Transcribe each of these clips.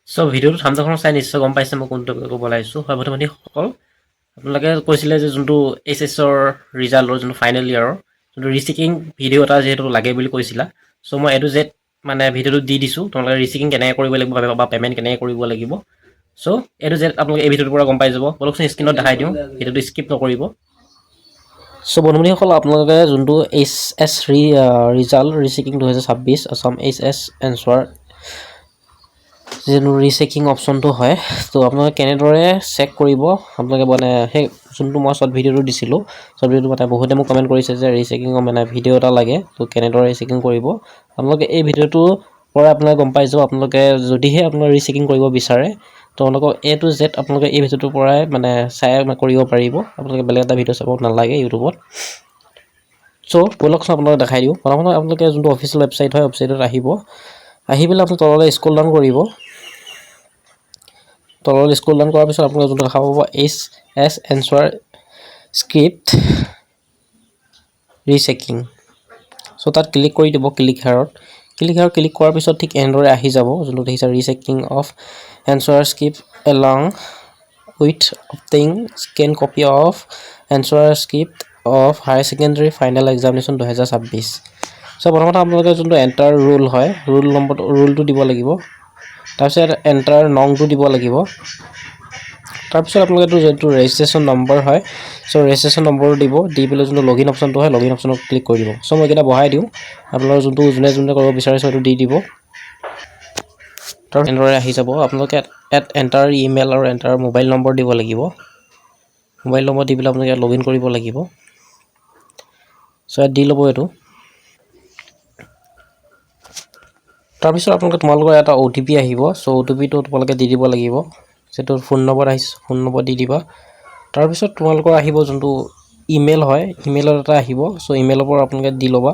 so ভিডিওটো থামজাখন চাই নিশ্চয় গম পাইছে মই কোনটো ক'ব লাগিছোঁ হয় বন্ধুসকল আপোনালোকে কৈছিলে যে যোনটো এইচএছৰ ৰিজাল্টৰ যোনটো ফাইনেল ইয়াৰৰ যোনটো ৰিচেকিং ভিডিঅ' এটা যিহেতু লাগে বুলি কৈছিলা চ' মই এইটো জেড মানে ভিডিঅ'টো দি দিছোঁ তোমালোকে ৰিচেকিং কেনেকৈ কৰিব লাগিব বা পে'মেণ্ট কেনেকৈ কৰিব লাগিব চ' এইটো জেড আপোনালোকে এই ভিডিঅ'টোৰ পৰা গম পাই যাব বলকচোন স্ক্ৰীণত দেখাই দিওঁ ভিডিঅ'টো স্কিপ নকৰিব চ' বন্ধুসকল আপোনালোকে যোনটো H S result rechecking 2026 Assam H S answer যোনটো ৰিচেকিং অপশ্যনটো হয় তো আপোনালোকে কেনেদৰে চেক কৰিব আপোনালোকে মানে সেই যোনটো মই শ্বৰ্ট ভিডিঅ'টো দিছিলোঁ শ্বৰ্ট ভিডিঅ'টো মানে বহুতে মোক কমেণ্ট কৰিছে যে ৰিচেকিঙৰ মানে ভিডিঅ' এটা লাগে তো কেনেদৰে ৰিচেকিং কৰিব আপোনালোকে এই ভিডিঅ'টোৰ পৰা আপোনালোকে গম পাই যাব আপোনালোকে যদিহে আপোনালোকে ৰিচেকিং কৰিব বিচাৰে তেওঁলোকক এ টু জেড আপোনালোকে এই ভিডিঅ'টোৰ পৰাই মানে চাই কৰিব পাৰিব আপোনালোকে বেলেগ এটা ভিডিঅ' চাব নালাগে ইউটিউবত চ' বলকচোন আপোনালোকে দেখাই দিওঁ প্ৰথমতে আপোনালোকে যোনটো অফিচিয়েল ৱেবছাইট হয় ৱেবছাইটত আহি পেলাই আপুনি তললৈ স্ক্ৰল ডাউন কৰিব তললৈ স্ক্ৰল ডাউন কৰাৰ পিছত আপোনালোকে যোনটো দেখা পাব H S answer script rechecking চ' তাত ক্লিক কৰি দিব ক্লিক ক্লিক কৰাৰ পিছত ঠিক এনেদৰে আহি যাব যোনটো দেখিছে rechecking of answer script along with obtaining scan copy of answer script of higher secondary final examination 2026 চ' প্ৰথমতে আপোনালোকে যোনটো এণ্টাৰ ৰোল হয় ৰোলটো দিব লাগিব তাৰপিছত এণ্টাৰ নংটো দিব লাগিব তাৰপিছত আপোনালোকে যোনটো ৰেজিষ্ট্ৰেশ্যন নম্বৰ হয় চ' ৰেজিষ্ট্ৰেশ্যন নম্বৰটো দিব দি পেলাই যোনটো লগইন অপশ্যনটো হয় লগইন অপশ্যনত ক্লিক কৰি দিব চ' মই এইকেইটা বহাই দিওঁ আপোনালোকৰ যোনটো যোনে কৰিব বিচাৰিছে সেইটো দি দিব তাৰ এনেদৰে আহি যাব আপোনালোকে এণ্টাৰ ইমেইল আৰু এণ্টাৰ মোবাইল নম্বৰ দিব লাগিব মোবাইল নম্বৰ দি পেলাই আপোনালোকে লগইন কৰিব লাগিব চ' ইয়াত দি ল'ব এইটো তাৰপিছত তোমালোকৰ এটা OTP আহিব চ' OTPটো তোমালোকে দি দিব লাগিব যেটো ফোন নম্বৰ আহিছে ফোন নম্বৰ দি দিবা তাৰপিছত তোমালোকৰ আহিব যোনটো ইমেইল হয় ইমেইলত এটা আহিব চ' ইমেইলৰ পৰা আপোনালোকে দি ল'বা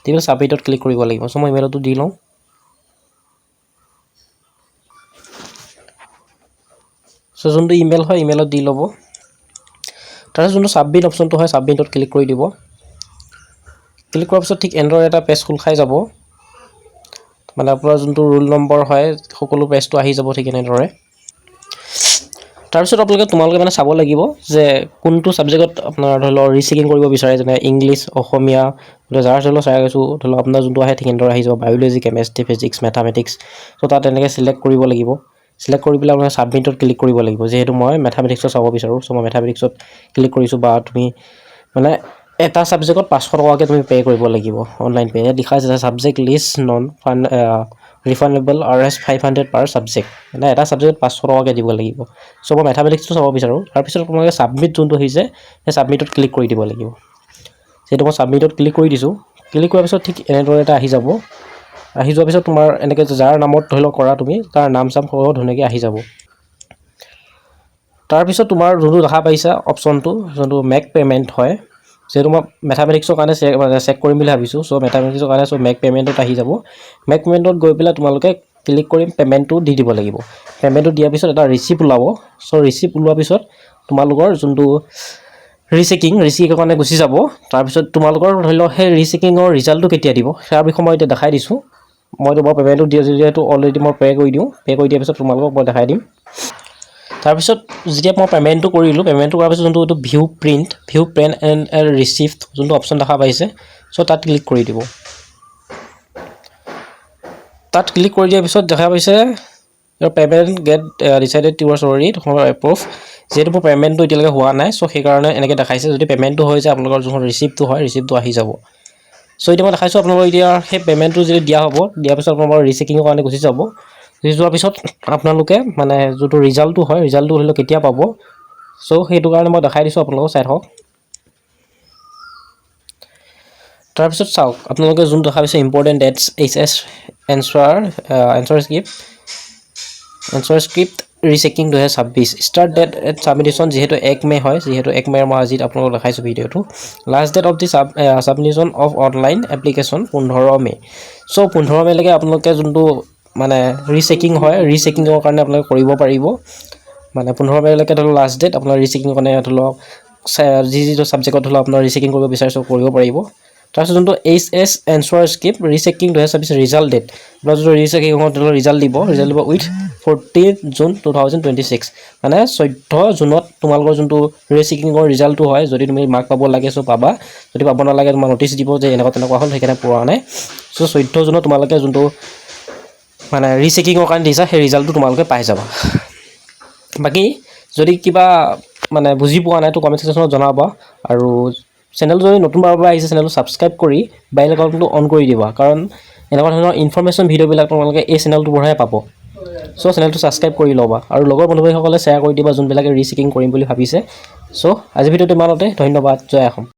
দি পেলাই ছাবমিটত ক্লিক কৰিব লাগিব চ' মই ইমেইলটো দি লওঁ চ' যোনটো ইমেইল হয় ইমেইলত দি ল'ব তাৰপিছত যোনটো ছাবমিট অপশ্যনটো হয় ছাবমিটত ক্লিক কৰি দিব ক্লিক কৰাৰ পিছত ঠিক এনেদৰে এটা পেজ খোল খাই যাব মানে আপোনাৰ যোনটো ৰোল নম্বৰ হয় সকলো পেজটো আহি যাব ঠিক এনেদৰে তাৰপিছত তোমালোকে মানে চাব লাগিব যে কোনটো ছাবজেক্টত আপোনাৰ ধৰি লওক ৰিচেকিং কৰিব বিচাৰে যেনে ইংলিছ অসমীয়া যাৰ ধৰি লওক চাই গৈছোঁ ধৰি লওক আপোনাৰ যোনটো আহে ঠিক এনেদৰে আহি যাব বায়'লজি কেমেষ্ট্ৰি ফিজিক্স মেথামেটিক্স চ' তাত এনেকৈ চিলেক্ট কৰিব লাগিব চিলেক্ট কৰি পেলাই আপোনাৰ ছাবমিটত ক্লিক কৰিব লাগিব যিহেতু মই মেথামেটিক্সত চাব বিচাৰোঁ চ' মই মেথামেটিক্সত ক্লিক কৰিছোঁ বা তুমি মানে এটা ছাবজেক্টত 500 টকাকৈ তুমি পে' কৰিব লাগিব অনলাইন পে' ইয়াত লিখা আছে ছাবজেক্ট লিষ্ট নন ৰিফাণ্ডেবল RS 500 পাৰ ছাবজেক্ট মানে এটা ছাবজেক্টত 500 টকাকৈ দিব লাগিব চ' মই মেথামেটিক্সটো চাব বিচাৰোঁ তাৰপিছত আপোনালোকে ছাবমিট যোনটো আহিছে সেই ছাবমিটত ক্লিক কৰি দিব লাগিব যিহেতু মই ছাবমিটত ক্লিক কৰি দিছোঁ ক্লিক কৰাৰ পিছত ঠিক এনেদৰে এটা আহি যাব আহি যোৱাৰ পিছত তোমাৰ এনেকৈ যাৰ নামত ধৰি লওক কৰা তুমি তাৰ নাম চাম সহ ধুনীয়াকৈ আহি যাব তাৰপিছত তোমাৰ যোনটো দেখা পাইছা অপশ্যনটো যোনটো মেক পে'মেণ্ট হয় যিহেতু মই মেথামেটিক্সৰ কাৰণে চেক কৰিম বুলি ভাবিছোঁ চ' মেথামেটিক্সৰ কাৰণে চ' মেক পে'মেণ্টত আহি যাব মেক পে'মেণ্টত গৈ পেলাই তোমালোকে ক্লিক কৰি পে'মেণ্টটো দি দিব লাগিব পে'মেণ্টটো দিয়াৰ পিছত এটা ৰিচিপ্ট ওলাব চ' ৰিচিপ্ট ওলোৱাৰ পিছত তোমালোকৰ যোনটো ৰিচেকিঙৰ কাৰণে গুচি যাব তাৰপিছত তোমালোকৰ ধৰি লওক সেই ৰিচেকিঙৰ ৰিজাল্টটো কেতিয়া দিব তাৰ বিষয়ে মই এতিয়া দেখাই দিছোঁ মই তোমাৰ পে'মেণ্টটো যিহেতু অলৰেডি মই পে' কৰি দিয়াৰ পিছত তোমালোকক মই দেখাই দিম তাৰপিছত যেতিয়া মই পে'মেণ্টটো কৰিলোঁ পে'মেণ্টটো কৰাৰ পিছত যোনটো এইটো ভিউ প্ৰিণ্ট এণ্ড ৰিচিপ্ট যোনটো অপশ্যন দেখা পাইছে চ' তাত ক্লিক কৰি দিব তাত ক্লিক কৰি দিয়াৰ পিছত দেখা পাইছে পে'মেণ্ট গেট ডিচাইডেড ইউৰ চৰি এপ্ৰুভ যিহেতু মোৰ পে'মেণ্টটো এতিয়ালৈকে হোৱা নাই চ' সেইকাৰণে এনেকৈ দেখাইছে যদি পে'মেণ্টটো হৈ যায় আপোনালোকৰ যোনখন ৰিচিপ্টটো হয় ৰিচিপ্টটো আহি যাব চ' এতিয়া মই দেখাইছোঁ আপোনালোকৰ এতিয়া সেই পে'মেণ্টটো যদি দিয়া হ'ব দিয়াৰ পিছত আপোনালোকৰ ৰিচেকিঙৰ কাৰণে গুচি যাব গুচি যোৱাৰ পিছত আপোনালোকে মানে যোনটো ৰিজাল্টটো হয় ৰিজাল্টটো ধৰি লওক কেতিয়া পাব চ' সেইটো কাৰণে মই দেখাই দিছোঁ আপোনালোকক চাই থাকক তাৰপিছত চাওক আপোনালোকে যোনটো দেখা পাইছে important dates HS answer script rechecking 2026 start date at submission যিহেতু 1 মে হয় যিহেতু 1 মেৰ মই আজি আপোনালোকক দেখাইছোঁ ভিডিঅ'টো last date of the submission of online application 15 May চ' 15 মেলৈকে আপোনালোকে যোনটো মানে ৰিচেকিং হয় ৰিচেকিঙৰ কাৰণে আপোনালোকে কৰিব পাৰিব মানে 15 মেলৈকে ধৰি লওক লাষ্ট ডেট আপোনাৰ ৰিচেকিঙৰ কাৰণে ধৰি লওক যিটো ছাবজেক্টত ধৰি লওক আপোনাৰ ৰিচেকিং কৰিব বিচাৰিছে কৰিব পাৰিব তাৰপিছত যোনটো HS answer script rechecking 2024 result date আপোনাৰ যোনটো ৰিচেকিং ৰিজাল্ট দিব উইথ 14 জুন 2026 মানে 14 জুনত তোমালোকৰ যোনটো ৰিচেকিঙৰ ৰিজাল্টটো হয় যদি তুমি মাৰ্ক পাব লাগে চ' পাবা যদি পাব নালাগে তোমাৰ নটিচ দিব যে এনেকুৱা তেনেকুৱা হ'ল সেইকাৰণে পোৱা নাই চ' 14 জুনত তোমালোকে যোনটো মানে ৰিচেকিঙৰ কাৰণে দিছা সেই ৰিজাল্টটো তোমালোকে পাই যাবা বাকি যদি কিবা মানে বুজি পোৱা নাই তো কমেন্ট সেকশনত জনাবা আৰু চেনেলটো যদি নতুনবাৰৰ পৰা আহিছে চেনেলটো ছাবস্ক্ৰাইব কৰি বেল আইকনটো অন কৰি দিবা কাৰণ এনেকুৱা ধৰণৰ ইনফৰমেশ্যন ভিডিঅ'বিলাক তোমালোকে এই চেনেলটোৰ পৰাহে পাব চ' চেনেলটো ছাবস্ক্ৰাইব কৰি ল'বা আৰু লগৰ বন্ধুসকলে শ্বেয়াৰ কৰি দিবা যোনবিলাকে ৰিচেকিং কৰিম বুলি ভাবিছে চ' আজি ভিডিঅ'টো ইমানতে ধন্যবাদ জয় অসম